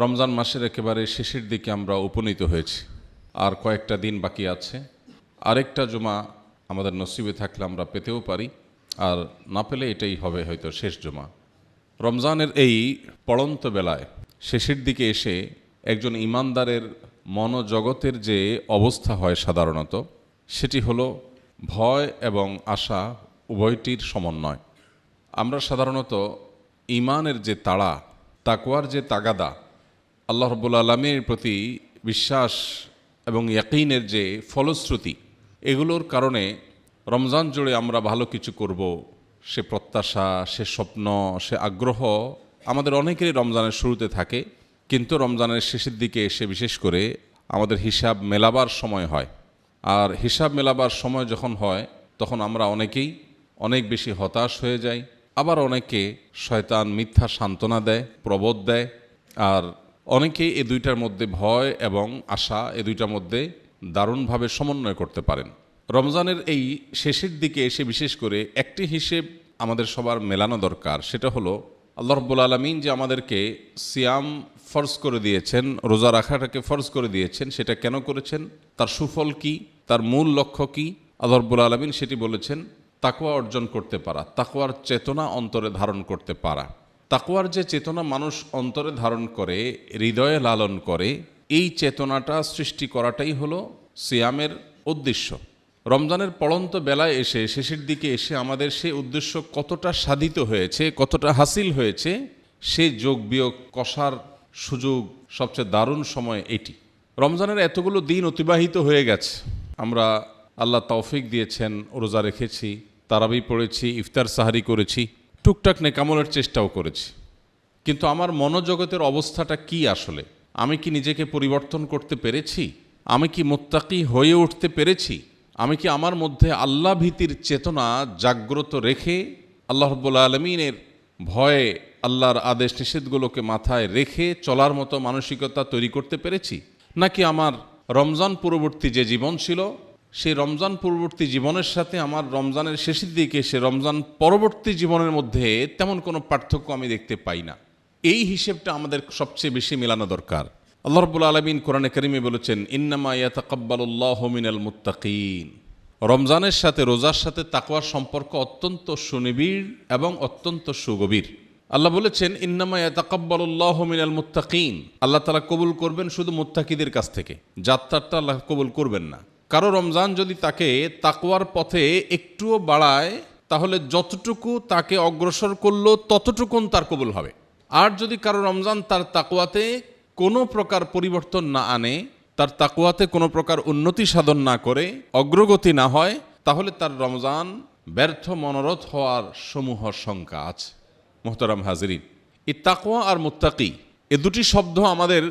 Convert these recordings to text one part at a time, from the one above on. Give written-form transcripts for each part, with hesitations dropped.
রমজান মাসের একেবারে শেষের দিকে আমরা উপনীত হয়েছি, আর কয়েকটা দিন বাকি আছে। আরেকটা জুমা আমাদের নসিবে থাকলে আমরা পেতেও পারি, আর না পেলে এটাই হবে হয়তো শেষ জুমা। রমজানের এই পড়ন্ত বেলায় শেষের দিকে এসে একজন ইমানদারের মনোজগতের যে অবস্থা হয় সাধারণত, সেটি হলো ভয় এবং আশা উভয়টির সমন্বয়। আমরা সাধারণত ইমানের যে তাড়া, তাকওয়ার যে তাগাদা, আল্লাহ রাব্বুল আলামিনের প্রতি বিশ্বাস এবং ইয়াকিনের যে ফলশ্রুতি, এগুলোর কারণে রমজান জুড়ে আমরা ভালো কিছু করব, সে প্রত্যাশা, সে স্বপ্ন, সে আগ্রহ আমাদের অনেকেরই রমজানের শুরুতে থাকে। কিন্তু রমজানের শেষের দিকে এসে বিশেষ করে আমাদের হিসাব মেলাবার সময় হয়, আর হিসাব মেলাবার সময় যখন হয় তখন আমরা অনেকেই অনেক বেশি হতাশ হয়ে যাই। আবার অনেকে শয়তান মিথ্যা সান্ত্বনা দেয়, প্রবোধ দেয়, আর অনেকেই এই দুইটার মধ্যে ভয় এবং আশা এই দুইটার মধ্যে দারুণভাবে সমন্বয় করতে পারেন। রমজানের এই শেষের দিকে এসে বিশেষ করে একটি হিসেব আমাদের সবার মেলানো দরকার, সেটা হলো আল্লাহ রাব্বুল আলামিন যে আমাদেরকে সিয়াম ফরজ করে দিয়েছেন, রোজা রাখাটাকে ফরজ করে দিয়েছেন, সেটা কেন করেছেন, তার সুফল কি, তার মূল লক্ষ্য কি। আল্লাহ রাব্বুল আলামিন সেটি বলেছেন তাকওয়া অর্জন করতে পারা, তাকওয়ার চেতনা অন্তরে ধারণ করতে পারা। তাকওয়ার যে চেতনা মানুষ অন্তরে ধারণ করে, হৃদয়ে লালন করে, এই চেতনাটা সৃষ্টি করাটাই হলো সিয়ামের উদ্দেশ্য। রমজানের পড়ন্ত বেলায় এসে শেষের দিকে এসে আমাদের সেই উদ্দেশ্য কতটা সাধিত হয়েছে, কতটা হাসিল হয়েছে, সে যোগ বিয়োগ কষার সুযোগ সবচেয়ে দারুণ সময় এটি। রমজানের এতগুলো দিন অতিবাহিত হয়ে গেছে, আমরা আল্লাহ তৌফিক দিয়েছেন, রোজা রেখেছি, তারাবি পড়েছি, ইফতার সাহারি করেছি, টুকটাক নেকামলের চেষ্টাও করেছি। কিন্তু আমার মনোজগতের অবস্থাটা কি আসলে? আমি কি নিজেকে পরিবর্তন করতে পেরেছি? আমি কি মুত্তাকি হয়ে উঠতে পেরেছি? আমি কি আমার মধ্যে আল্লাহ ভীতির চেতনা জাগ্রত রেখে আল্লাহ রাব্বুল আলামিনের ভয়ে, আল্লাহর আদেশ নিষেধগুলোকে মাথায় রেখে চলার মতো মানসিকতা তৈরি করতে পেরেছি? নাকি আমার রমজান পূর্ববর্তী যে জীবন ছিল, সেই রমজান পূর্ববর্তী জীবনের সাথে আমার রমজানের শেষের দিকে সে রমজান পরবর্তী জীবনের মধ্যে তেমন কোনো পার্থক্য আমি দেখতে পাই না? এই হিসেবটা আমাদের সবচেয়ে বেশি মেলানো দরকার। আল্লাহ রাব্বুল আলামিন কোরআনে কারিমে বলেছেন, ইন্নামা ইয়াতাকাব্বালুল্লাহু মিনাল মুত্তাকিন। রমজানের সাথে, রোজার সাথে তাকওয়ার সম্পর্ক অত্যন্ত সুনিবিড় এবং অত্যন্ত সুগভীর। আল্লাহ বলেছেন, ইন্নামা ইয়াতাকাব্বালুল্লাহু মিনাল মুত্তাকিন। আল্লাহ তাআলা কবুল করবেন শুধু মুত্তাকিদের কাছ থেকে, যাত্রাটা আল্লাহ কবুল করবেন না। কারো রমজান যদি তাকে তাকওয়ার পথে একটুও বাড়ায়, তাহলে যতটুকু তাকে অগ্রসর করলো ততটুকুন তার কবুল হবে। আর যদি কারো রমজান তার তাকওয়াতে কোনো প্রকার পরিবর্তন না আনে, তার তাকওয়াতে কোনো প্রকার উন্নতি সাধন না করে, অগ্রগতি না হয়, তাহলে তার রমজান ব্যর্থ মনোরথ হওয়ার সমূহ শঙ্কা আছে। মোহতারাম হাজরিন, এই তাকওয়া আর মুত্তাকি এ দুটি শব্দ আমাদের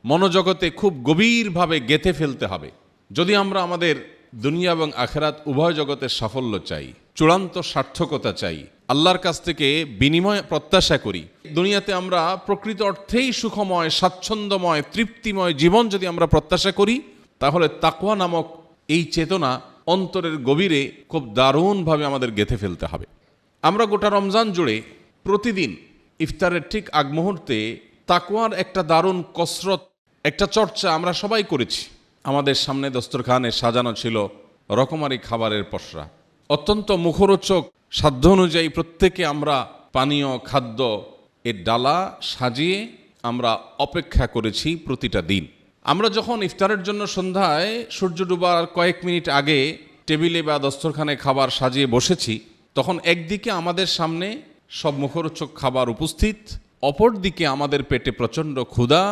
মনোজগতে খুব গভীরভাবে গেঁথে ফেলতে হবে। যদি আমরা আমাদের দুনিয়া এবং আখিরাত উভয় জগতের সাফল্য চাই, চূড়ান্ত সার্থকতা চাই, আল্লাহর কাছ থেকে বিনিময় প্রত্যাশা করি, দুনিয়াতে আমরা প্রকৃত অর্থেই সুখময়, স্বাচ্ছন্দ্যময়, তৃপ্তিময় জীবন যদি আমরা প্রত্যাশা করি, তাহলে তাকওয়া নামক এই চেতনা অন্তরের গভীরে খুব দারুণভাবে আমাদের গেঁথে ফেলতে হবে। আমরা গোটা রমজান জুড়ে প্রতিদিন ইফতারের ঠিক আগ মুহূর্তে তাকওয়ার একটা দারুণ কসরত, একটা চর্চা আমরা সবাই করেছি। আমাদের সামনে দস্তরখানে সাজানো ছিল রকমারি খাবারের পসরা, অত্যন্ত মুখরোচক, সাধ্য অনুযায়ী প্রত্যেকে আমরা পানীয়, খাদ্য এর ডালা সাজিয়ে আমরা অপেক্ষা করেছি প্রতিটা দিন। আমরা যখন ইফতারের জন্য সন্ধ্যায় সূর্য ডুবার কয়েক মিনিট আগে টেবিলে বা দস্তরখানে খাবার সাজিয়ে বসেছি, তখন একদিকে আমাদের সামনে সব মুখরোচক খাবার উপস্থিত, অপরদিকে আমাদের পেটে প্রচণ্ড ক্ষুধা,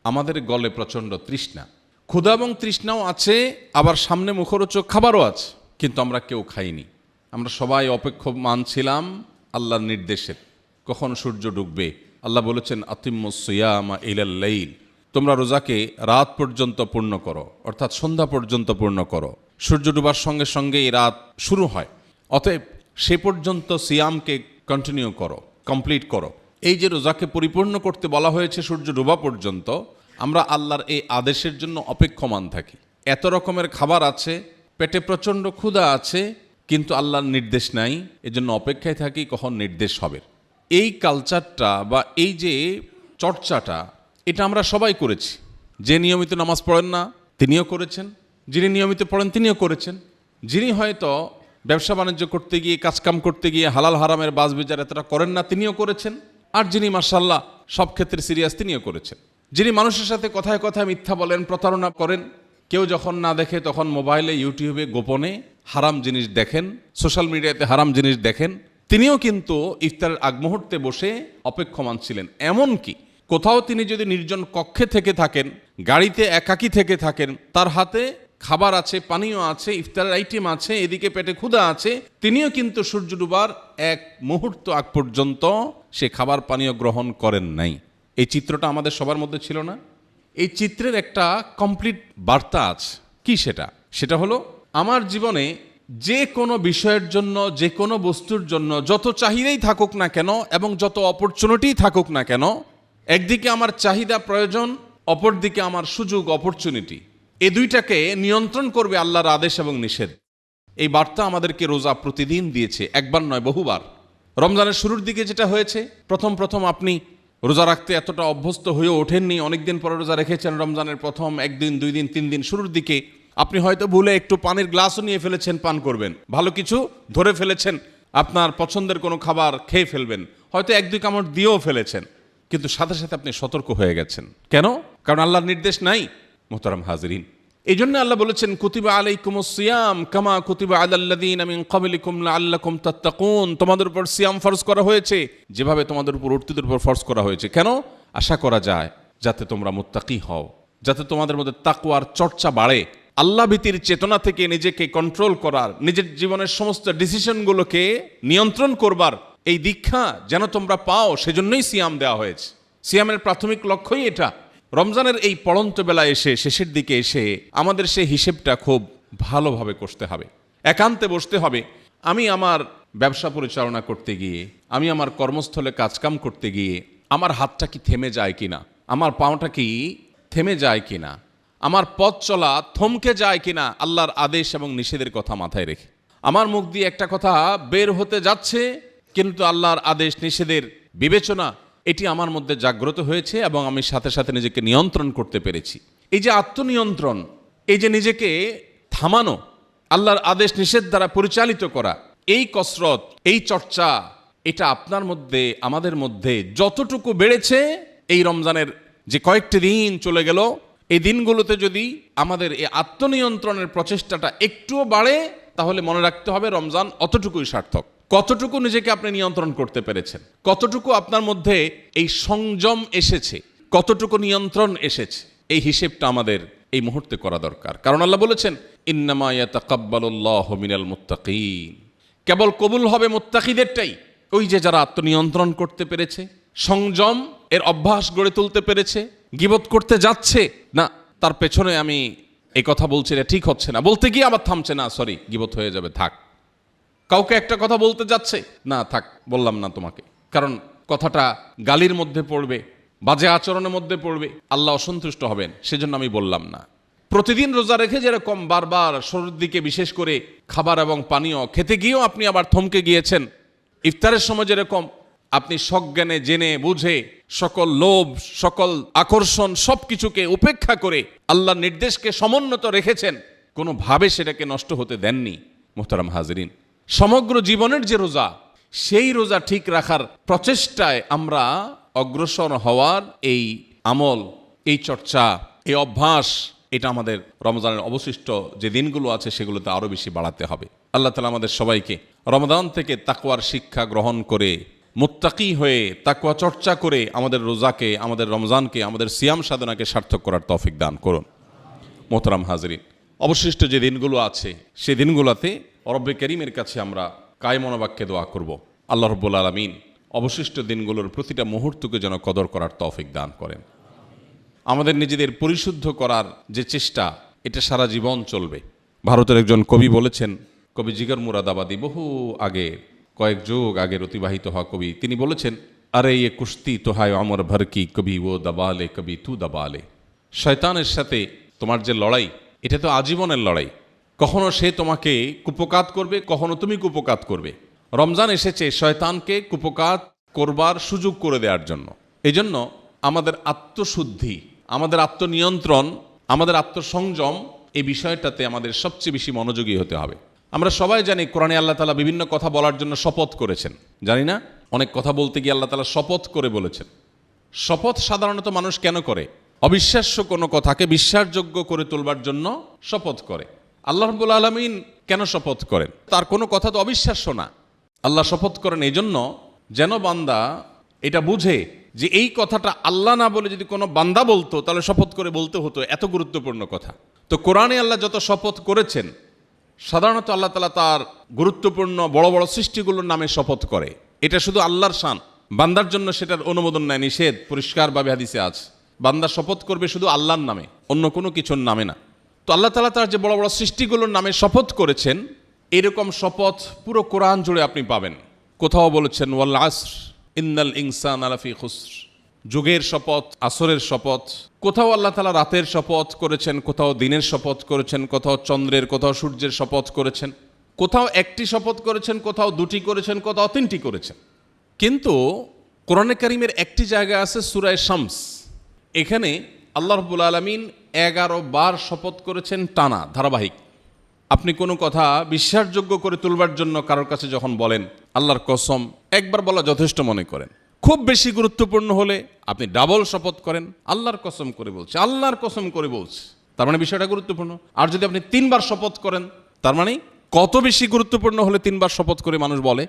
আমাদের গলে প্রচণ্ড তৃষ্ণা। ক্ষুধা এবং তৃষ্ণাও আছে, আবার সামনে মুখরোচক খাবারও আছে, কিন্তু আমরা কেউ খাইনি। আমরা সবাই অপেক্ষমান ছিলাম আল্লাহর নির্দেশের, কখন সূর্য ডুববে। আল্লাহ বলেছেন, আতিম্মুস সিয়ামা ইলাল লাইল, তোমরা রোজাকে রাত পর্যন্ত পূর্ণ করো, অর্থাৎ সন্ধ্যা পর্যন্ত পূর্ণ করো। সূর্য ডুবার সঙ্গে সঙ্গে এই রাত শুরু হয়, অতএব সে পর্যন্ত সিয়ামকে কন্টিনিউ করো, কমপ্লিট করো। এই যে রোজাকে পরিপূর্ণ করতে বলা হয়েছে সূর্য ডুবা পর্যন্ত, আমরা আল্লাহর এই আদেশের জন্য অপেক্ষমান থাকি। এত রকমের খাবার আছে, পেটে প্রচণ্ড ক্ষুধা আছে, কিন্তু আল্লাহর নির্দেশ নাই, এজন্য অপেক্ষায় থাকি কখন নির্দেশ হবে। এই কালচারটা বা এই যে চর্চাটা, এটা আমরা সবাই করেছি। যে নিয়মিত নামাজ পড়েন না তিনিও করেছেন, যিনি নিয়মিত পড়েন তিনিও করেছেন, যিনি হয়তো ব্যবসা বাণিজ্য করতে গিয়ে কাজকাম করতে গিয়ে হালাল হারামের বাজ বিচার এতটা করেন না তিনিও করেছেন, আর যিনি মাশাআল্লাহ সব ক্ষেত্রে সিরিয়াস তিনিও করেছেন। যিনি মানুষের সাথে কথায় কথায় মিথ্যা বলেন, প্রতারণা করেন, কেউ যখন না দেখে তখন মোবাইলে ইউটিউবে গোপনে হারাম জিনিস দেখেন, সোশ্যাল মিডিয়াতে হারাম জিনিস দেখেন, তিনিও কিন্তু ইফতারের আগ মুহূর্তে বসে অপেক্ষমান ছিলেন। এমনকি কোথাও তিনি যদি নির্জন কক্ষে থেকে থাকেন, গাড়িতে একাকী থেকে থাকেন, তার হাতে খাবার আছে, পানীয় আছে, ইফতারের আইটেম আছে, এদিকে পেটে ক্ষুধা আছে, তিনিও কিন্তু সূর্য ডুবার এক মুহূর্ত আগ পর্যন্ত সে খাবার পানীয় গ্রহণ করেন নাই। এই চিত্রটা আমাদের সবার মধ্যে ছিল না? এই চিত্রের একটা কমপ্লিট বার্তা আছে। কি সেটা? সেটা হলো আমার জীবনে যে কোনো বিষয়ের জন্য, যে কোনো বস্তুর জন্য যত চাহিদাই থাকুক না কেন এবং যত অপরচুনিটি থাকুক না কেন, একদিকে আমার চাহিদা প্রয়োজন, অপরদিকে আমার সুযোগ অপরচুনিটি, এই দুইটাকে নিয়ন্ত্রণ করবে আল্লাহর আদেশ এবং নিষেধ। এই বার্তা আমাদেরকে রোজা প্রতিদিন দিয়েছে, একবার নয় বহুবার। রমজানের শুরুর দিকে যেটা হয়েছে, প্রথম প্রথম আপনি রোজা রাখতে এতটা অভ্যস্ত হয়ে ওঠেননি, অনেকদিন পরে রোজা রেখেছেন। রমজানের প্রথম একদিন, 2 দিন, 3 দিন শুরুর দিকে আপনি হয়তো ভুলে একটু পানির গ্লাসও নিয়ে ফেলেছেন, পান করবেন, ভালো কিছু ধরে ফেলেছেন, আপনার পছন্দের কোনো খাবার খেয়ে ফেলবেন, হয়তো 1-2 কামড় দিয়েও ফেলেছেন, কিন্তু সাথে সাথে আপনি সতর্ক হয়ে গেছেন। কেন? কারণ আল্লাহর নির্দেশ নাই। মোহতারাম হাজিরিন, এই জন্য আল্লাহ বলেছেন কুতিবা আলাইকুমুস সিয়াম কামা কুতিবা আলাল্লাযীনা মিন ক্বাবলিকুম লাআল্লাকুম তাত্তাকুন, তোমাদের উপর সিয়াম ফরজ করা হয়েছে যেভাবে তোমাদের উপর অতীতের উপর ফরজ করা হয়েছে। কেন? আশা করা যায় যাতে তোমরা মুত্তাকি হও, যাতে তোমাদের মধ্যে তাকওয়ার চর্চা বাড়ে, আল্লাহ ভীতির চেতনা থেকে নিজেকে কন্ট্রোল করার, নিজের জীবনের সমস্ত ডিসিশনগুলোকে নিয়ন্ত্রণ করবার এই দীক্ষা যেন তোমরা পাও, সেজন্যই সিয়াম দেওয়া হয়েছে। সিয়ামের প্রাথমিক লক্ষ্যই এটা। রমজানের এই পড়ন্ত বেলা এসে, শেষের দিকে এসে আমাদের সেই হিসেবটা খুব ভালোভাবে করতে হবে, একান্তে বসতে হবে। আমি আমার ব্যবসা পরিচালনা করতে গিয়ে, আমি আমার কর্মস্থলে কাজকাম করতে গিয়ে আমার হাতটা কি থেমে যায় কিনা, আমার পাওটা কি থেমে যায় কিনা, আমার পথ চলা থমকে যায় কিনা, আল্লাহর আদেশ এবং নিষেধের কথা মাথায় রেখে। আমার মুখ দিয়ে একটা কথা বের হতে যাচ্ছে, কিন্তু আল্লাহর আদেশ নিষেধের বিবেচনা এটি আমার মধ্যে জাগ্রত হয়েছে এবং আমি সাথে সাথে নিজেকে নিয়ন্ত্রণ করতে পেরেছি। এই যে আত্মনিয়ন্ত্রণ, এই যে নিজেকে থামানো, আল্লাহর আদেশ নিষেধ দ্বারা পরিচালিত করা, এই কসরত, এই চর্চা, এটা আপনার মধ্যে, আমাদের মধ্যে যতটুকু বেড়েছে, এই রমজানের যে কয়েকটি দিন চলে গেল, এই দিনগুলোতে যদি আমাদের এই আত্মনিয়ন্ত্রণের প্রচেষ্টাটা একটুও বাড়ে, তাহলে মনে রাখতে হবে রমজান অতটুকুই সার্থক। কতটুকু নিজেকে আপনি নিয়ন্ত্রণ করতে পেরেছেন, কতটুকু আপনার মধ্যে এই সংযম এসেছে, কতটুকু নিয়ন্ত্রণ এসেছে, এই হিসেবটা আমাদের এই মুহূর্তে করা দরকার। কারণ আল্লাহ বলেছেন ইন্নামা ইয়াতাকাব্বালুল্লাহু মিনাল মুত্তাকিন, কেবল কবুল হবে মুত্তাকিদেরটাই। ওই যে যারা আত্মনিয়ন্ত্রণ করতে পেরেছে, সংযম এর অভ্যাস গড়ে তুলতে পেরেছে। গীবত করতে যাচ্ছে না, তার পেছনে আমি এই কথা বলছি এটা ঠিক হচ্ছে না, বলতে গিয়ে আবার থামছে, না সরি গীবত হয়ে যাবে, থাক। কাউকে একটা কথা বলতে যাচ্ছে, না থাক বললাম না তোমাকে, কারণ কথাটা গালির মধ্যে পড়বে, বাজে আচরণের মধ্যে পড়বে, আল্লাহ অসন্তুষ্ট হবেন, সেজন্য আমি বললাম না। প্রতিদিন রোজা রেখে যেরকম বারবার শুরুর দিকে বিশেষ করে খাবার এবং পানীয় খেতে গিয়েও আপনি আবার থমকে গিয়েছেন, ইফতারের সময় যেরকম আপনি সজ্ঞানে জেনে বুঝে সকল লোভ, সকল আকর্ষণ সবকিছুকে উপেক্ষা করে আল্লাহর নির্দেশকে সমুন্নত রেখেছেন, কোনোভাবে সেটাকে নষ্ট হতে দেননি। মুহতারাম হাজিরিন, সমগ্র জীবনের যে রোজা, সেই রোজা ঠিক রাখার প্রচেষ্টায় আমরা অগ্রসর হওয়ার এই আমল, এই চর্চা, এই অভ্যাস, এটা আমাদের রমজানের অবশিষ্ট যে দিনগুলো আছে সেগুলোতে আরও বেশি বাড়াতে হবে। আল্লাহ তাআলা আমাদের সবাইকে রমজান থেকে তাকওয়ার শিক্ষা গ্রহণ করে, মুত্তাকি হয়ে, তাকওয়া চর্চা করে আমাদের রোজাকে, আমাদের রমজানকে, আমাদের সিয়াম সাধনাকে সার্থক করার তৌফিক দান করুন। মোহতারাম হাজিরিন, অবশিষ্ট যে দিনগুলো আছে সেই দিনগুলোতে রব্বে কারীমের কাছে আমরা কায়মনোবাক্যে দোয়া করব, আল্লাহ রাব্বুল আলামিন অবশিষ্ট দিনগুলোর প্রতিটা মুহূর্তকে যেন কদর করার তৌফিক দান করেন। আমাদের নিজেদের পরিশুদ্ধ করার যে চেষ্টা, এটা সারা জীবন চলবে। ভারতের একজন কবি বলেছেন, কবি জিগর মুরাদাবাদী, বহু আগে, কয়েক যুগ আগের অতিবাহিত হওয়া কবি, তিনি বলেছেন, আরে ইয়ে কুস্তি তো হায় অমর ভর কি, কবি ও দাবালে কবি তু দাবালে। শয়তানের সাথে তোমার যে লড়াই, এটা তো আজীবনের লড়াই। কখনো সে তোমাকে কুপকাত করবে, কখনো তুমি কুপকাত করবে। রমজান এসেছে শয়তানকে কুপকাত করবার সুযোগ করে দেওয়ার জন্য। এই জন্য আমাদের আত্মশুদ্ধি, আমাদের আত্মনিয়ন্ত্রণ, আমাদের আত্মসংযম, এই বিষয়টাতে আমাদের সবচেয়ে বেশি মনোযোগী হতে হবে। আমরা সবাই জানি কোরআনে আল্লাহ তাআলা বিভিন্ন কথা বলার জন্য শপথ করেছেন, জানি না? অনেক কথা বলতে গিয়ে আল্লাহ তাআলা শপথ করে বলেছেন। শপথ সাধারণত মানুষ কেন করে? অবিশ্বাস্য কোনো কথাকে বিশ্বাসযোগ্য করে তুলবার জন্য শপথ করে। আল্লাহ রাব্বুল আলামিন কেন শপথ করেন? তার কোনো কথা তো অবিশ্বাস্য না। আল্লাহ শপথ করেন এই জন্য যেন বান্দা এটা বুঝে যে এই কথাটা আল্লাহ না বলে যদি কোনো বান্দা বলতো তাহলে শপথ করে বলতে হতো, এত গুরুত্বপূর্ণ কথা। তো কোরআনে আল্লাহ যত শপথ করেছেন, সাধারণত আল্লাহ তাআলা তার গুরুত্বপূর্ণ বড় বড় সৃষ্টিগুলোর নামে শপথ করে। এটা শুধু আল্লাহর শান, বান্দার জন্য সেটার অনুমোদন নেয়, নিষেধ পরিষ্কারভাবে হাদিসে আছে। বান্দা শপথ করবে শুধু আল্লাহর নামে, অন্য কোনো কিছুর নামে না। তো আল্লাহ তাআলা তার যে বড় বড় সৃষ্টিগুলোর নামে শপথ করেছেন, এরকম শপথ পুরো কোরআন জুড়ে আপনি পাবেন। কোথাও বলেছেন ওয়াল আসর ইন্নাল ইনসানা লাফি খুসর, যুগের শপথ, আসরের শপথ। কোথাও আল্লাহ তাআলা রাতের শপথ করেছেন, কোথাও দিনের শপথ করেছেন, কোথাও চন্দ্রের, কোথাও সূর্যের শপথ করেছেন, কোথাও একটি শপথ করেছেন, কোথাও দুটি করেছেন, কোথাও তিনটি করেছেন। কিন্তু কোরআনে কারীমের একটি জায়গা আছে সূরা শামস, এখানে আল্লাহ রাব্বুল আলামিন 11 বার শপথ করেছেন টানা, ধারাবাহিক। আপনি কোনো কথা বিশ্বাসযোগ্য করে তুলবার জন্য কারোর কাছে যখন বলেন আল্লাহর কসম, একবার বলা যথেষ্ট মনে করেন। খুব বেশি গুরুত্বপূর্ণ হলে আপনি ডাবল শপথ করেন, আল্লাহর কসম করে বলছে, আল্লাহর কসম করে বলছে, তার মানে বিষয়টা গুরুত্বপূর্ণ। আর যদি আপনি 3 বার শপথ করেন, তার মানে কত বেশি গুরুত্বপূর্ণ হলে 3 বার শপথ করে মানুষ বলে।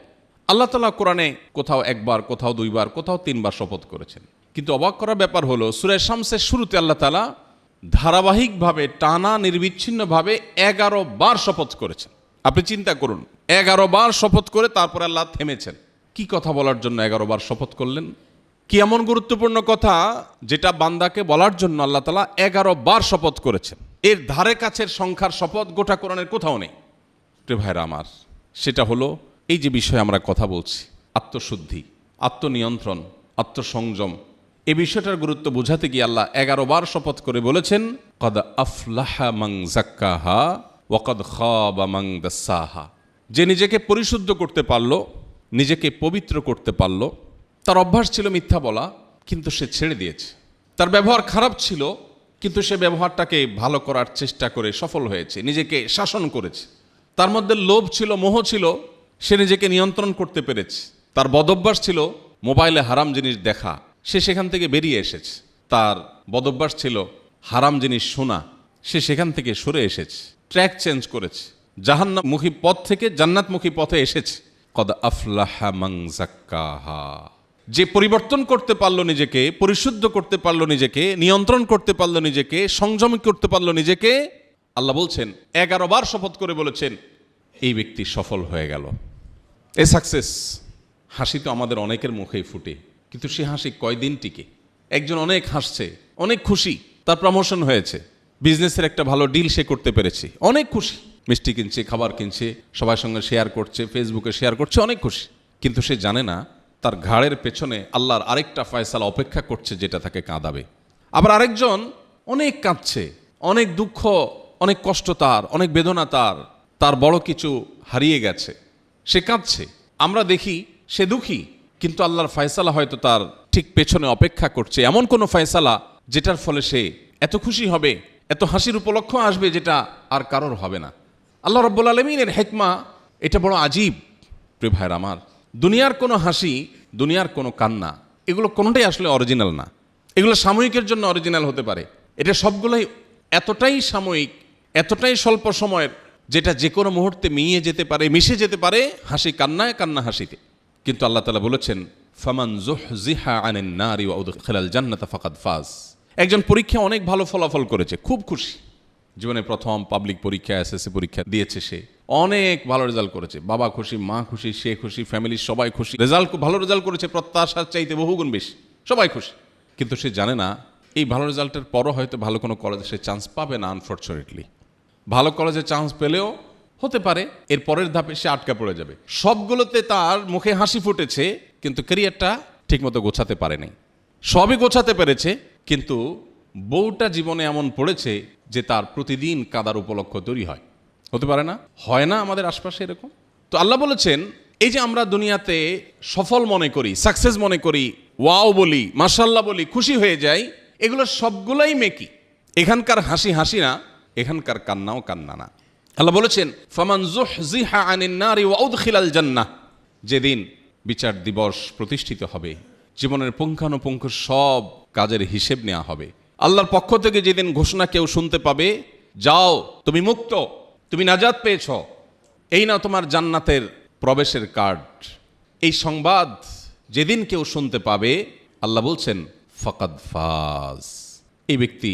আল্লাহ তাআলা কোরআনে কোথাও 1 বার, কোথাও 2 বার, কোথাও 3 বার শপথ করেছেন। কিন্তু অবাক করার ব্যাপার হলো সূরা শামসের শুরুতে আল্লাহ তাআলা ধারাবাহিকভাবে টানা নির্বিচ্ছিন্নভাবে 11 বার শপথ করেছেন। আপনি চিন্তা করুন, 11 বার শপথ করে তারপরে আল্লাহ থেমেছেন। কি কথা বলার জন্য 11 বার শপথ করলেন? কি এমন গুরুত্বপূর্ণ কথা যেটা বান্দাকে বলার জন্য আল্লাহ তাআলা 11 বার শপথ করেছেন? এর ধারে কাছের সংখ্যার শপথ গোটা কোরআনের কোথাও নেই। প্রিয় ভাইরা আমার, সেটা হলো এই যে বিষয়ে আমরা কথা বলছি, আত্মশুদ্ধি, আত্মনিয়ন্ত্রণ, আত্মসংযম। এই বিষয়টার গুরুত্ব বোঝাতে গিয়ে আল্লাহ 11 বার শপথ করে বলেছেন কদ আফলাহা মান যাক্কাহা ওয়া কদ খাবা মান দাসাহা। যে নিজেকে পরিশুদ্ধ করতে পারলো, নিজেকে পবিত্র করতে পারলো। তার অভ্যাস ছিল মিথ্যা বলা, কিন্তু সে ছেড়ে দিয়েছে। তার ব্যবহার খারাপ ছিল, কিন্তু সে ব্যবহারটাকে ভালো করার চেষ্টা করে সফল হয়েছে, নিজেকে শাসন করেছে। তার মধ্যে লোভ ছিল, মোহ ছিল, সে নিজেকে নিয়ন্ত্রণ করতে পেরেছে। তার বদঅভ্যাস ছিল মোবাইলে হারাম জিনিস দেখা, সে সেখান থেকে বেরিয়ে এসেছে। তার বদঅভ্যাস ছিল হারাম জিনিস শোনা, সে সেখান থেকে সরে এসেছে, ট্র্যাক চেঞ্জ করেছে, জাহান্নামমুখী পথ থেকে জান্নাতমুখী পথে এসেছে। কদ আফলাহা মান যাক্কাহা। যে পরিবর্তন করতে পারলো নিজেকে, পরিশুদ্ধ করতে পারলো নিজেকে, নিয়ন্ত্রণ করতে পারলো নিজেকে, সংযম করতে পারলো নিজেকে, আল্লাহ বলছেন 11 বার শপথ করে বলেছেন এই ব্যক্তি সফল হয়ে গেল। এ সাকসেস। হাসি তো আমাদের অনেকের মুখেই ফুটে, কিন্তু সে হাসি কয়দিন টিকে? একজন অনেক হাসছে, অনেক খুশি, তার প্রমোশন হয়েছে, বিজনেসের একটা ভালো ডিল সে করতে পেরেছে, অনেক খুশি, মিষ্টি কিনছে, খাবার কিনছে, সবার সঙ্গে শেয়ার করছে, ফেসবুকে শেয়ার করছে, অনেক খুশি। কিন্তু সে জানে না তার ঘাড়ের পেছনে আল্লাহর আরেকটা ফয়সালা অপেক্ষা করছে, যেটা তাকে কাঁদাবে। আবার আরেকজন অনেক কাঁদছে, অনেক দুঃখ, অনেক কষ্ট, তার অনেক বেদনা, তার বড় কিছু হারিয়ে গেছে, সে কাঁদছে। আমরা দেখি সে দুঃখী, কিন্তু আল্লাহর ফয়সালা হয়তো তার ঠিক পেছনে অপেক্ষা করছে, এমন কোনো ফয়সালা যেটার ফলে সে এত খুশি হবে, এত হাসির উপলক্ষ আসবে, যেটা আর কারোর হবে না। আল্লাহ রাব্বুল আলামিনের হিকমা এটা বড় আজীব। প্রিয় ভাইরা আমার, দুনিয়ার কোনো হাসি, দুনিয়ার কোনো কান্না, এগুলো কোনোটাই আসলে অরিজিনাল না। এগুলো সাময়িকের জন্য অরিজিনাল হতে পারে, এটা সবগুলোই এতটাই সাময়িক, এতটাই স্বল্প সময়ের, যেটা যে কোনো মুহূর্তে মিয়ে যেতে পারে, মিশে যেতে পারে হাসি কান্নায়, কান্না হাসিতে। কিন্তু আল্লাহ তাআলা বলেছেন ফামান যুহজিহা আনিন নারি ওয়া উদখিলাল জান্নাতা ফাকাদ ফাজ। একজন পরীক্ষা অনেক ভালো ফলাফল করেছে, খুব খুশি, জীবনে প্রথম পাবলিক পরীক্ষা, এসএসসি পরীক্ষা দিয়েছে, সে অনেক ভালো রেজাল্ট করেছে, বাবা খুশি, মা খুশি, সে খুশি, ফ্যামিলির সবাই খুশি, রেজাল্ট খুব ভালো রেজাল্ট করেছে, প্রত্যাশার চাইতে বহুগুণ বেশি, সবাই খুশি। কিন্তু সে জানে না এই ভালো রেজাল্টের পরও হয়তো ভালো কোনো কলেজে সে চান্স পাবে না। আনফর্চুনেটলি ভালো কলেজে চান্স পেলেও হতে পারে এর পরের ধাপে সে আটকা পড়ে যাবে। সবগুলোতে তার মুখে হাসি ফুটেছে, কিন্তু ক্যারিয়ারটা ঠিকমতো গোছাতে পারেনি। সবই গোছাতে পেরেছে, কিন্তু বউটা জীবনে এমন পড়েছে যে তার প্রতিদিন কাদার উপলক্ষ তৈরি হয়। হতে পারে না? হয় না আমাদের আশপাশে এরকম? তো আল্লাহ বলেছেন এই যে আমরা দুনিয়াতে সফল মনে করি, সাকসেস মনে করি, ওয়াও বলি, মাশাল্লাহ বলি, খুশি হয়ে যাই, এগুলো সবগুলাই মেকি। এখানকার হাসি হাসি না, এখানকার কান্নাও কান্না না। আল্লাহ বলেছেন ফামান যুহযিহা আনিন নারি ওয়া উদখিলাল জান্নাহ, যেদিন বিচার দিবস প্রতিষ্ঠিত হবে, জীবনের পুঙ্খানুপুঙ্খ সব কাজের হিসেব নেওয়া হবে। আল্লাহর পক্ষ থেকে যেদিন ঘোষণা কেউ শুনতে পাবে, যাও তুমি মুক্ত, তুমি নাজাত পেয়েছ, এই না তোমার জান্নাতের প্রবেশের কার্ড, এই সংবাদ যেদিন কেউ শুনতে পাবে, আল্লাহ বলছেন ফাকাদ ফাজ, এই ব্যক্তি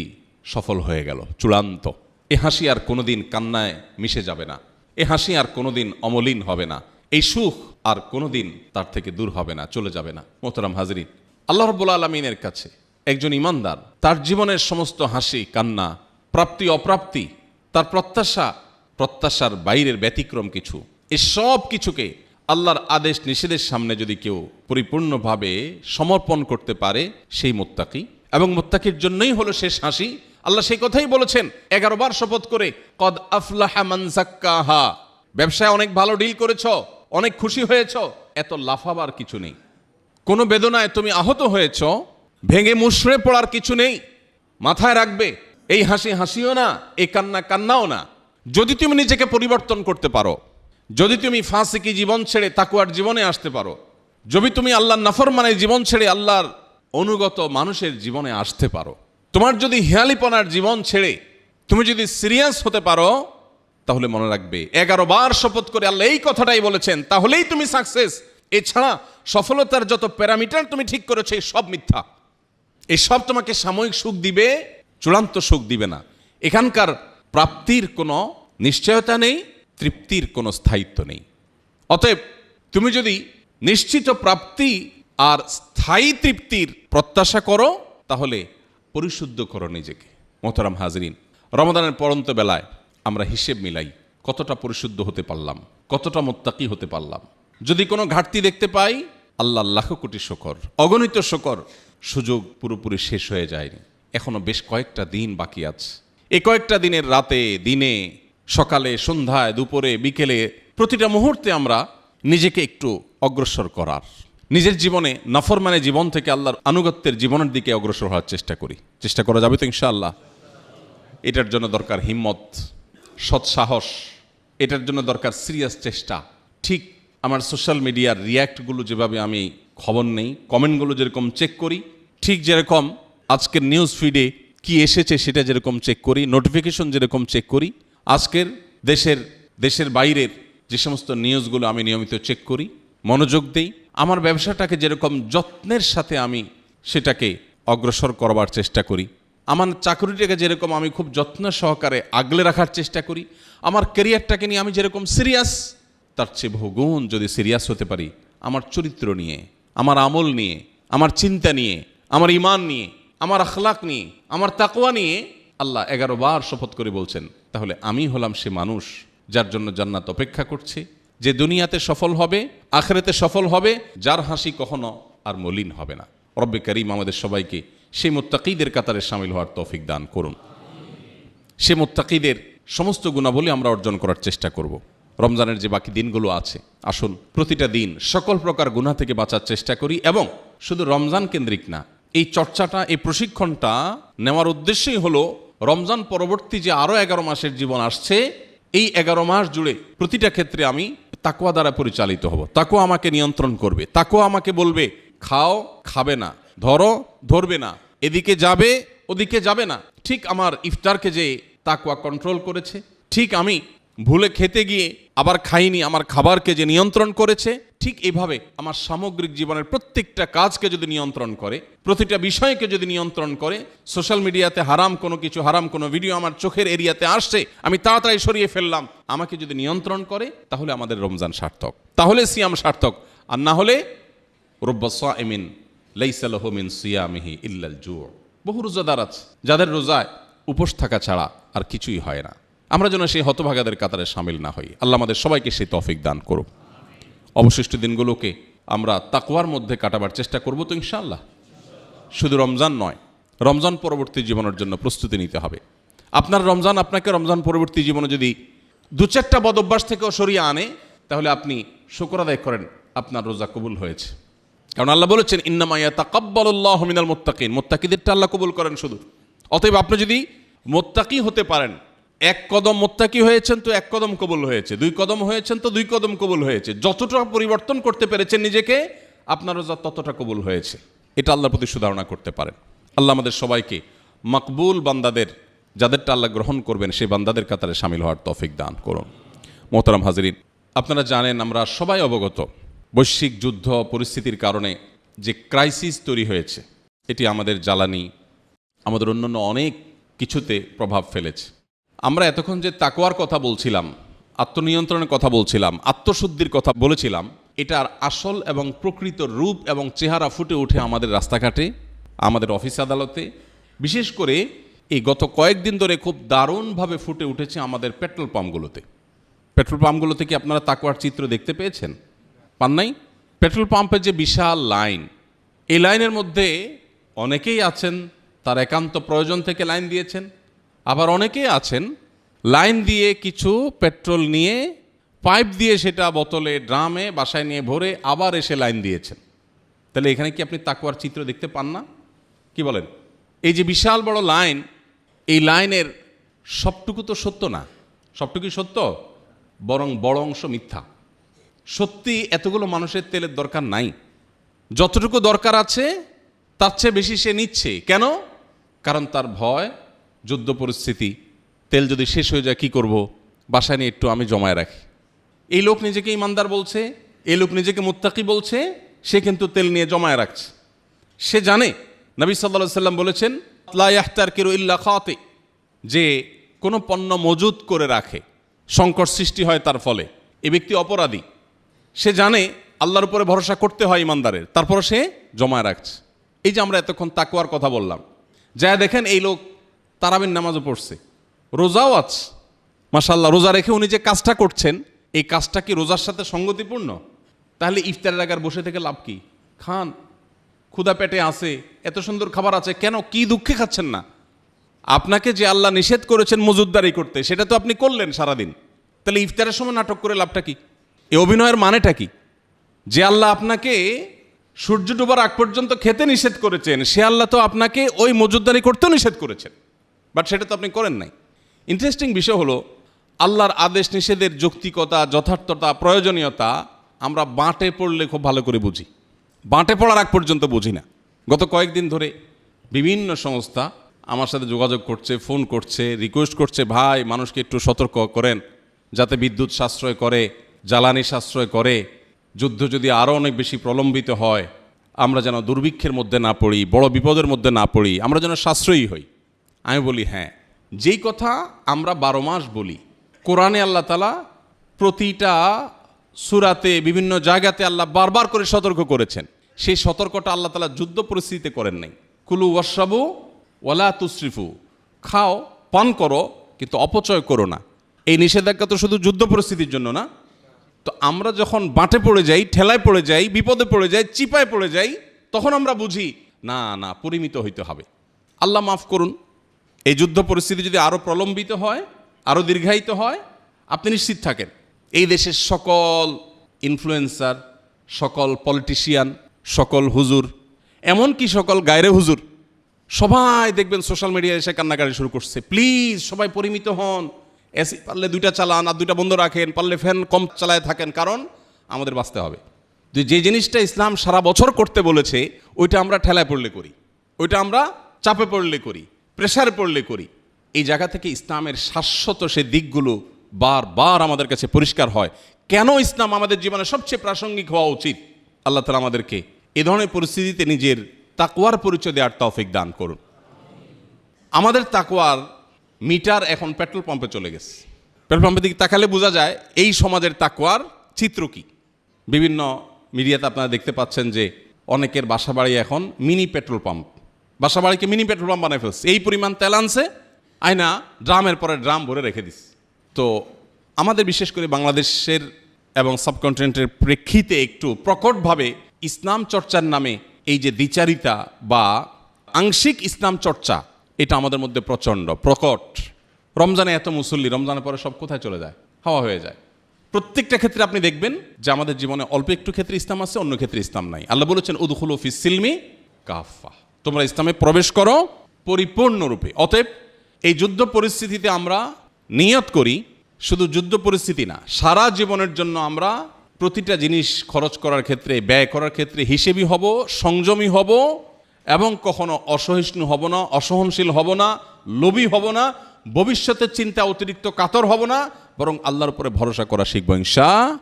সফল হয়ে গেল, চূড়ান্ত। এ হাসি আর কোনোদিন কান্নায় মিশে যাবে না, এ হাসি আর কোনোদিন অমলিন হবে না, এই সুখ আর কোনোদিন তার থেকে দূর হবে না, চলে যাবে না। মোহতারাম হাজরিন, আল্লাহ রাব্বুল আলামিনের কাছে একজন ঈমানদার তার জীবনের সমস্ত হাসি কান্না, প্রাপ্তি অপ্রাপ্তি, তার প্রত্যাশা প্রত্যাশার বাইরের ব্যতিক্রম কিছু, এই সব কিছুকে আল্লাহর আদেশ নিষেধের সামনে যদি কেউ পরিপূর্ণভাবে সমর্পণ করতে পারে, সেই মুত্তাকি, এবং মুত্তাকির জন্যই হলো শেষ হাসি। আল্লাহ সেই কথাই বলেছেন 11 বার শপথ করে, কদ আফলাহা মান যাক্কাহা, ব্যবসায় অনেক ভালো ডিল করেছ, অনেক খুশি হয়েছ, এত লাফাবার কিছু নেই। কোনো বেদনায় তুমি আহত হয়েছ, ভেঙে মুষড়ে পড়ার কিছু নেই। মাথায় রাখবে, এই হাসি হাসিও না, এই কান্না কান্নাও না। যদি তুমি নিজেকে পরিবর্তন করতে পারো, যদি তুমি ফাসিকি জীবন ছেড়ে তাকওয়ার জীবনে আসতে পারো, যদি তুমি আল্লাহর নাফরমানের জীবন ছেড়ে আল্লাহর অনুগত মানুষের জীবনে আসতে পারো, তোমার যদি হিয়ালিপনার জীবন ছেড়ে তুমি যদি সিরিয়াস হতে পারো, তাহলে মনে রাখবে 11 বার শপথ করে আল্লাহ এই কথাটাই বলেছেন, তাহলেই তুমি সাকসেস। এছাড়া সফলতার যত প্যারামিটার তুমি ঠিক করেছো, এই সব মিথ্যা। এই সব তোমাকে সাময়িক সুখ দিবে, চূড়ান্ত সুখ দিবে না। এখানকার প্রাপ্তির কোনো নিশ্চয়তা নেই, তৃপ্তির কোনো স্থায়িত্ব নেই। অতএব তুমি যদি নিশ্চিত প্রাপ্তি আর স্থায়ী তৃপ্তির প্রত্যাশা করো, তাহলে পরিশুদ্ধ করো নিজেকে। মোহতারাম হাজরিন, রমাদানের পরন্ত বেলায় আমরা হিসেব মিলাই, কতটা পরিশুদ্ধ হতে পারলাম, কতটা মুত্তাকি হতে পারলাম। যদি কোনো ঘাটতি দেখতে পাই, আল্লাহ লাখ কোটি শুকর, অগণিত শুকর, সুযোগ পুরোপুরি শেষ হয়ে যায়নি, এখনো বেশ কয়েকটা দিন বাকি আছে। এই কয়েকটা দিনের রাতে, দিনে, সকালে, সন্ধ্যায়, দুপুরে, বিকেলে, প্রতিটা মুহূর্তে আমরা নিজেকে একটু অগ্রসর করার, নিজের জীবনে নাফরমানের জীবন থেকে আল্লাহর আনুগত্যের জীবনের দিকে অগ্রসর হওয়ার চেষ্টা করা যাবে তো ইনশাআল্লাহ। এটার জন্য দরকার হিম্মত, সৎসাহস, এটার জন্য দরকার সিরিয়াস চেষ্টা। ঠিক আমার সোশ্যাল মিডিয়ার রিয়্যাক্টগুলো যেভাবে আমি খবর নেই, কমেন্টগুলো যেরকম চেক করি, ঠিক যেরকম আজকের নিউজ ফিডে কি এসেছে সেটা যেরকম চেক করি, নোটিফিকেশন যেরকম চেক করি, আজকের দেশের বাইরের যে সমস্ত নিউজগুলো আমি নিয়মিত চেক করি, মনোযোগ দেই। আমার ব্যবসাটাকে যেরকম যত্নের সাথে আমি সেটাকে অগ্রসর করবার চেষ্টা করি, আমার চাকরিটাকে যেরকম আমি খুব যত্ন সহকারে আগলে রাখার চেষ্টা করি, আমার ক্যারিয়ারটাকে নিয়ে আমি যেরকম সিরিয়াস, তার চেয়ে বহুগুণ যদি সিরিয়াস হতে পারি আমার চরিত্র নিয়ে, আমার আমল নিয়ে, আমার চিন্তা নিয়ে, আমার ঈমান নিয়ে, আমার আখলাক নিয়ে, আমার তাকওয়া নিয়ে, আল্লাহ 11 বার শপথ করে বলছেন, তাহলে আমি হলাম সে মানুষ যার জন্য জান্নাত অপেক্ষা করছে, যে দুনিয়াতে সফল হবে, আখিরাতে সফল হবে, যার হাসি কখনো আর মলিন হবে না। রব্বে কারীম আমাদের সবাইকে সেই মুত্তাকিদের কাতারে শামিল হওয়ার তৌফিক দান করুন। সে মুত্তাকিদের সমস্ত গুণাবলী আমরা অর্জন করার চেষ্টা করব। রমজানের যে বাকি দিনগুলো আছে, আসুন প্রতিটা দিন সকল প্রকার গুনাহ থেকে বাঁচার চেষ্টা করি, এবং শুধু রমজান কেন্দ্রিক না, এই চর্চাটা, এই প্রশিক্ষণটা নেওয়ার উদ্দেশ্যই হলো রমজান পরবর্তী যে আরও 11 মাসের জীবন আসছে, এই 11 মাস জুড়ে প্রতিটা ক্ষেত্রে আমি তাকওয়া দ্বারা পরিচালিত হব। তাকওয়া আমাকে নিয়ন্ত্রণ করবে, তাকওয়া আমাকে বলবে খাও, খাবে না, ধরো, ধরবে না, এদিকে যাবে, ওদিকে যাবে না। ঠিক আমার ইফতারকে যে তাকওয়া কন্ট্রোল করেছে, ঠিক আমি ভুলে খেতে গিয়ে আবার খাইনি, আমার খাবারকে যে নিয়ন্ত্রণ করেছে, ঠিক এইভাবে আমার সামগ্রিক জীবনের প্রত্যেকটা কাজকে যদি নিয়ন্ত্রণ করে, প্রতিটা বিষয়কে যদি নিয়ন্ত্রণ করে, সোশ্যাল মিডিয়াতে হারাম কোনো কিছু, হারাম কোনো ভিডিও আমার চোখের এরিয়াতে আসছে, আমি তাড়াতাড়ি সরিয়ে ফেললাম, আমাকে যদি নিয়ন্ত্রণ করে, তাহলে আমাদের রমজান সার্থক, তাহলে সিয়াম সার্থক। আর না হলে রুব্বা সাইমিন লাইসা লাহু মিন সিয়ামিহি ইল্লাল জু', বহু রোজাদার আছে যাদের রোজায় উপোস থাকা ছাড়া আর কিছুই হয় না। আমরা যেন সেই হতভাগাদের কাতারে শামিল না হই। আল্লাহ আমাদের সবাইকে সেই তৌফিক দান করুক। অবশিষ্ট দিনগুলোকে আমরা তাকওয়ার মধ্যে কাটাবার চেষ্টা করব তো ইনশাআল্লাহ। শুধু রমজান নয়, রমজান পরবর্তী জীবনের জন্য প্রস্তুতি নিতে হবে। আপনার রমজান আপনাকে রমজান পরবর্তী জীবনে যদি 2-4টা বদ অভ্যাস থেকেও সরিয়ে আনে, তাহলে আপনি শুকর আদায় করেন, আপনার রোজা কবুল হয়েছে। কারণ আল্লাহ বলেছেন ইন্নামা ইয়াতাকাব্বালুল্লাহু মিনাল মুত্তাকিন, মুত্তাকিদেরটা আল্লাহ কবুল করেন শুধু। অতএব আপনি যদি মুত্তাকি হতে পারেন, এক কদম মুত্তাকি হয়েছেন তো এক কদম কবুল হয়েছে, 2 কদম হয়েছেন তো 2 কদম কবুল হয়েছে। যতটা পরিবর্তন করতে পেরেছেন নিজেকে, আপনার রোজা ততটা কবুল হয়েছে। এটা আল্লাহর প্রতি সুধারণা করতে পারেন। আল্লাহ আমাদের সবাইকে মকবুল বান্দাদের, যাদেরটা আল্লাহ গ্রহণ করবেন সেই বান্দাদের কাতারে শামিল হওয়ার তৌফিক দান করুন। মোহতারাম হাজিরিন, আপনারা জানেন, আমরা সবাই অবগত, বৈশ্বিক যুদ্ধ পরিস্থিতির কারণে যে ক্রাইসিস তৈরি হয়েছে, এটি আমাদের জ্বালানি, আমাদের অন্যান্য অনেক কিছুতে প্রভাব ফেলেছে। আমরা এতক্ষণ যে তাকওয়ার কথা বলছিলাম, আত্মনিয়ন্ত্রণের কথা বলছিলাম, আত্মশুদ্ধির কথা বলেছিলাম, এটার আসল এবং প্রকৃত রূপ এবং চেহারা ফুটে ওঠে আমাদের রাস্তাঘাটে, আমাদের অফিস আদালতে, বিশেষ করে এই গত কয়েকদিন ধরে খুব দারুণভাবে ফুটে উঠেছে আমাদের পেট্রোল পাম্পগুলোতে। পেট্রোল পাম্পগুলোতে কি আপনারা তাকওয়ার চিত্র দেখতে পেয়েছেন? পান নাই? পেট্রোল পাম্পের যে বিশাল লাইন, এই লাইনের মধ্যে অনেকেই আছেন তার একান্ত প্রয়োজন থেকে লাইন দিয়েছেন, আবার অনেকেই আছেন লাইন দিয়ে কিছু পেট্রোল নিয়ে পাইপ দিয়ে সেটা বোতলে, ড্রামে, বাসায় নিয়ে ভরে আবার এসে লাইন দিয়েছেন। তাহলে এখানে কি আপনি তাকওয়ার চিত্র দেখতে পান না? কি বলেন? এই যে বিশাল বড় লাইন, এই লাইনের সবটুকু তো সত্য না। সবটুকুই সত্য? বরং বড় অংশ মিথ্যা। সত্যি এতগুলো মানুষের তেলের দরকার নাই, যতটুকু দরকার আছে তার চেয়ে বেশি সে নিচ্ছে। কেন? কারণ তার ভয় যুদ্ধ পরিস্থিতি, তেল যদি শেষ হয়ে যায় কি করব, বাসায় নিয়ে একটু আমি জমায় রাখি। এই লোক নিজেকে ইমানদার বলছে, এই লোক নিজেকে মুত্তাকি বলছে, সে কিন্তু তেল নিয়ে জমায় রাখছে। সে জানে নবী সাল্লাল্লাহু আলাইহি সাল্লাম বলেছেন লা ইয়াহতারকিরু ইল্লা খাতি, যে কোনো পণ্য মজুত করে রাখে, সংকট সৃষ্টি হয় তার ফলে, এ ব্যক্তি অপরাধী। সে জানে আল্লাহর উপরে ভরসা করতে হয় ইমানদারের, তারপরে সে জমায় রাখছে। এই যে আমরা এতক্ষণ তাকওয়ার কথা বললাম, যা দেখেন এই লোক তারাবির নামাজও পড়ছে, রোজাও আছে, মাশাআল্লাহ। রোজা রেখে উনি যে কাজটা করছেন, এই কাজটা কি রোজার সাথে সঙ্গতিপূর্ণ? তাহলে ইফতারের আগে বসে থেকে লাভ কি? খান, ক্ষুধা পেটে আছে, এত সুন্দর খাবার আছে, কেন কি দুঃখে খাচ্ছেন না? আপনাকে যে আল্লাহ নিষেধ করেছেন মজুদদারি করতে, সেটা তো আপনি করলেন সারাদিন। তাহলে ইফতারের সময় নাটক করে লাভটা কি? এই অভিনয়ের মানেটা কি? যে আল্লাহ আপনাকে সূর্য ডোবার আগ পর্যন্ত খেতে নিষেধ করেছেন, সে আল্লাহ তো আপনাকে ওই মজুদদারি করতেও নিষেধ করেছেন, বাট সেটা তো আপনি করেন নাই। ইন্টারেস্টিং বিষয় হলো, আল্লাহর আদেশ নিষেধের যৌক্তিকতা, যথার্থতা, প্রয়োজনীয়তা আমরা বাঁটে পড়লে খুব ভালো করে বুঝি, বাঁটে পড়ার আগ পর্যন্ত বুঝি না। গত কয়েকদিন ধরে বিভিন্ন সংস্থা আমার সাথে যোগাযোগ করছে, ফোন করছে, রিকোয়েস্ট করছে, ভাই মানুষকে একটু সতর্ক করেন যাতে বিদ্যুৎ সাশ্রয় করে, জ্বালানি সাশ্রয় করে, যুদ্ধ যদি আরও অনেক বেশি প্রলম্বিত হয় আমরা যেন দুর্ভিক্ষের মধ্যে না পড়ি, বড় বিপদের মধ্যে না পড়ি, আমরা যেন সাশ্রয়ী হই। আমি বলি হ্যাঁ, যেই কথা আমরা 12 মাস বলি, কোরআনে আল্লাহ তাআলা প্রতিটা সূরাতে, বিভিন্ন জায়গাতে আল্লাহ বারবার করে সতর্ক করেছেন। সেই সতর্কটা আল্লাহ তাআলা যুদ্ধ পরিস্থিতিতে করেন নাই। কুলু ওয়াশরাবু ওয়ালা তুসরিফু, খাও, পান করো, কিন্তু অপচয় করো না। এই নিষেধাজ্ঞা তো শুধু যুদ্ধ পরিস্থিতির জন্য না। তো আমরা যখন বাঁটে পড়ে যাই, ঠেলায় পড়ে যাই, বিপদে পড়ে যাই, চিপায় পড়ে যাই, তখন আমরা বুঝি না না, পরিমিত হইতে হবে। আল্লাহ মাফ করুন, এই যুদ্ধ পরিস্থিতি যদি আরও প্রলম্বিত হয়, আরও দীর্ঘায়িত হয়, আপনি নিশ্চিত থাকেন এই দেশের সকল ইনফ্লুয়েন্সার, সকল পলিটিশিয়ান, সকল হুজুর, এমনকি সকল গায়রে হুজুর, সবাই দেখবেন সোশ্যাল মিডিয়ায় এসে কান্নাকাটি শুরু করছে, প্লিজ সবাই পরিমিত হন, এসি পারলে 2টা চালান আর 2টা বন্ধ রাখেন, পারলে ফ্যান কম চালায় থাকেন, কারণ আমাদের বাঁচতে হবে। যে জিনিসটা ইসলাম সারা বছর করতে বলেছে, ওইটা আমরা ঠেলায় পড়লে করি, ওইটা আমরা চাপে পড়লে করি, প্রেশারে পড়লে করি। এই জায়গা থেকে ইসলামের শাশ্বত সে দিকগুলো বারবার আমাদের কাছে পরিষ্কার হয়। কেন ইসলাম আমাদের জীবনে সবচেয়ে প্রাসঙ্গিক হওয়া উচিত? আল্লাহ তাআলা আমাদেরকে এ ধরনের পরিস্থিতিতে নিজের তাকওয়ার পরিচয় দেওয়ার তৌফিক দান করুন। আমাদের তাকওয়ার মিটার এখন পেট্রোল পাম্পে চলে গেছে। পেট্রোল পাম্পের দিকে তাকালে বোঝা যায় এই সমাজের তাকওয়ার চিত্র কি। বিভিন্ন মিডিয়াতে আপনারা দেখতে পাচ্ছেন যে অনেকের বাসা বাড়ি এখন মিনি পেট্রোল পাম্প, বাসা বাড়িকে মিনি পেট্রোল পাম্প বানায় ফেলছে। এই পরিমাণ তেল আনছে, আয়না ড্রামের পরে ড্রাম ভরে রেখে দিচ্ছে। তো আমাদের বিশেষ করে বাংলাদেশের এবং সাবকন্টিনেন্টের প্রেক্ষিতে একটু প্রকটভাবে ইসলাম চর্চার নামে এই যে দ্বিচারিতা বা আংশিক ইসলাম চর্চা, এটা আমাদের মধ্যে প্রচণ্ড প্রকট। রমজানে এত মুসল্লি, রমজানের পরে সব কোথায় চলে যায়? হাওয়া হয়ে যায়। প্রত্যেকটা ক্ষেত্রে আপনি দেখবেন যে আমাদের জীবনে অল্প একটু ক্ষেত্রে ইসলাম আছে, অন্য ক্ষেত্রে ইসলাম নাই। আল্লাহ বলেছেন উদখুলু ফিস সিলমি কাফা, তোমরা ইসলামে প্রবেশ করো পরিপূর্ণরূপে। অতএব এই যুদ্ধ পরিস্থিতিতে আমরা নিয়ত করি, শুধু যুদ্ধ পরিস্থিতি না, সারা জীবনের জন্য আমরা প্রতিটা জিনিস খরচ করার ক্ষেত্রে, ব্যয় করার ক্ষেত্রে হিসেবী হব, সংযমী হব, এবং কখনো অসহিষ্ণু হব না, অসহনশীল হব না, লোভী হব না, ভবিষ্যতের চিন্তা অতিরিক্ত কাতর হব না, বরং আল্লাহর উপরে ভরসা করা শিখব ইনশাআল্লাহ।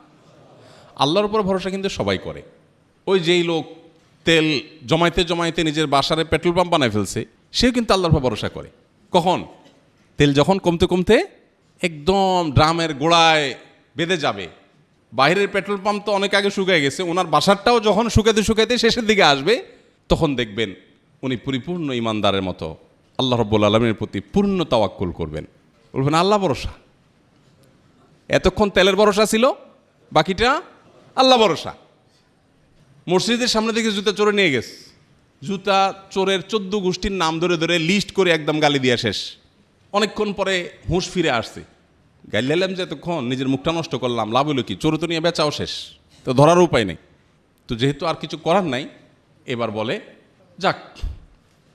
আল্লাহর উপরে ভরসা কিন্তু সবাই করে। ওই যেই লোক তেল জমাইতে জমাইতে নিজের বাসারে পেট্রোল পাম্প বানায় ফেলছে, সেও কিন্তু আল্লাহর উপর ভরসা করে। কখন? তেল যখন কমতে কমতে একদম ড্রামের গোড়ায় বেঁধে যাবে। বাইরের পেট্রোল পাম্প তো অনেক আগে শুকিয়ে গেছে, ওনার বাসারটাও যখন শুকাইতে শুকাইতে শেষের দিকে আসবে, তখন দেখবেন উনি পরিপূর্ণ ইমানদারের মতো আল্লাহ রাব্বুল আলামিনের প্রতি পূর্ণ তাওয়াক্কুল করবেন, বলবেন আল্লাহ ভরসা। এতক্ষণ তেলের ভরসা ছিল, বাকিটা আল্লাহ ভরসা। মসজিদের সামনে থেকে জুতা চোরে নিয়ে গেছে, জুতা চোরের 14 গোষ্ঠীর নাম ধরে ধরে লিস্ট করে একদম গালি দিয়ে শেষ। অনেকক্ষণ পরে হুঁশ ফিরে আসছে, গালি দিলাম যে এতক্ষণ নিজের মুখটা নষ্ট করলাম, লাভ হলো কি? চোর তো নিয়ে বেচাও শেষ, তো ধরার উপায় নেই। তো যেহেতু আর কিছু করার নাই, এবার বলে যাক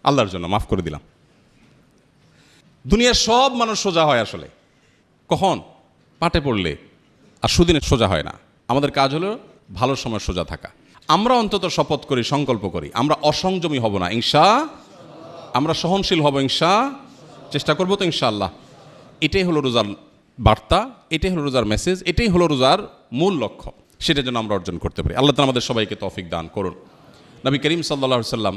আল্লাহর জন্য মাফ করে দিলাম। দুনিয়ার সব মানুষ সোজা হয় আসলে কখন? পাটে পড়লে। আর সুদিনে সোজা হয় না। আমাদের কাজ হলো ভালো সময় সোজা থাকা। আমরা অন্তত শপথ করি, সংকল্প করি, আমরা অসংযমী হব না ইনশাআল্লাহ, আমরা সহনশীল হব ইনশাআল্লাহ, চেষ্টা করবো তো ইনশাআল্লাহ। এটাই হলো রোজার বার্তা, এটাই হলো রোজার মেসেজ, এটাই হলো রোজার মূল লক্ষ্য। সেটার জন্য আমরা অর্জন করতে পারি। আল্লাহ তাআলা আমাদের সবাইকে তৌফিক দান করুন। নবী করিম সাল্লাল্লাহু আলাইহি সাল্লাম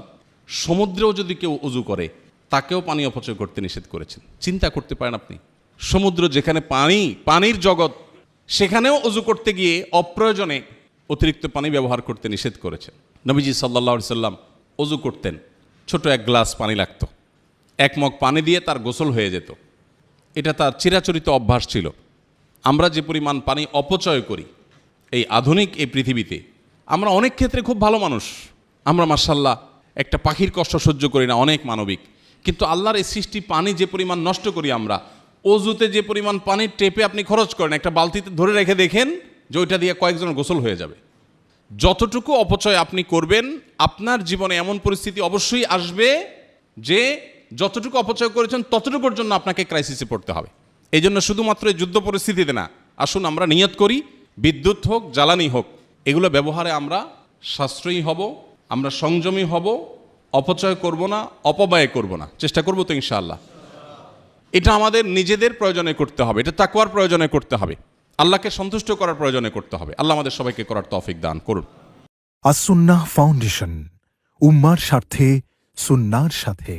সমুদ্রেও যদি কেউ উযু করে, তাকেও পানি অপচয় করতে নিষেধ করেছেন। চিন্তা করতে পারেন আপনি, সমুদ্র যেখানে পানির জগৎ, সেখানেও উযু করতে গিয়ে অপ্রয়োজনে অতিরিক্ত পানি ব্যবহার করতে নিষেধ করেছেন। নবীজি সাল্লাল্লাহু আলাইহি সাল্লাম উযু করতেন, ছোট এক গ্লাস পানি লাগতো, এক মগ পানি দিয়ে তার গোসল হয়ে যেত। এটা তার চিরাচরিত অভ্যাস ছিল। আমরা যে পরিমাণ পানি অপচয় করি এই আধুনিক এই পৃথিবীতে, আমরা অনেক ক্ষেত্রে খুব ভালো মানুষ, আমরা মাশাআল্লাহ একটা পাখির কষ্ট সহ্য করি না, অনেক মানবিক। কিন্তু আল্লাহর এই সৃষ্টি পানি যে পরিমাণ নষ্ট করি আমরা, অজুতে যে পরিমাণ পানি টেপে আপনি খরচ করেন, একটা বালতিতে ধরে রেখে দেখেন যে ওইটা দিয়ে কয়েকজনের গোসল হয়ে যাবে। যতটুকু অপচয় আপনি করবেন, আপনার জীবনে এমন পরিস্থিতি অবশ্যই আসবে যে যতটুকু অপচয় করেছেন ততটুকুর জন্য আপনাকে ক্রাইসিসে পড়তে হবে। এই জন্য শুধুমাত্র এই যুদ্ধ পরিস্থিতিতে না, আসুন আমরা নিয়ত করি, বিদ্যুৎ হোক জ্বালানি হোক, এগুলো ব্যবহারে আমরা সাশ্রয়ী হব, আমরা সংযমী হব, অপচয় করব না, অপব্যয় করব না, চেষ্টা করব তো ইনশাআল্লাহ। এটা আমাদের নিজেদের প্রয়োজনে করতে হবে, এটা তাকওয়ার প্রয়োজনে করতে হবে, আল্লাহকে সন্তুষ্ট করার প্রয়োজনে করতে হবে। আল্লাহ আমাদের সবাইকে করার তৌফিক দান করুন। আস-সুন্নাহ ফাউন্ডেশন, উম্মার স্বার্থে সুন্নাহর সাথে।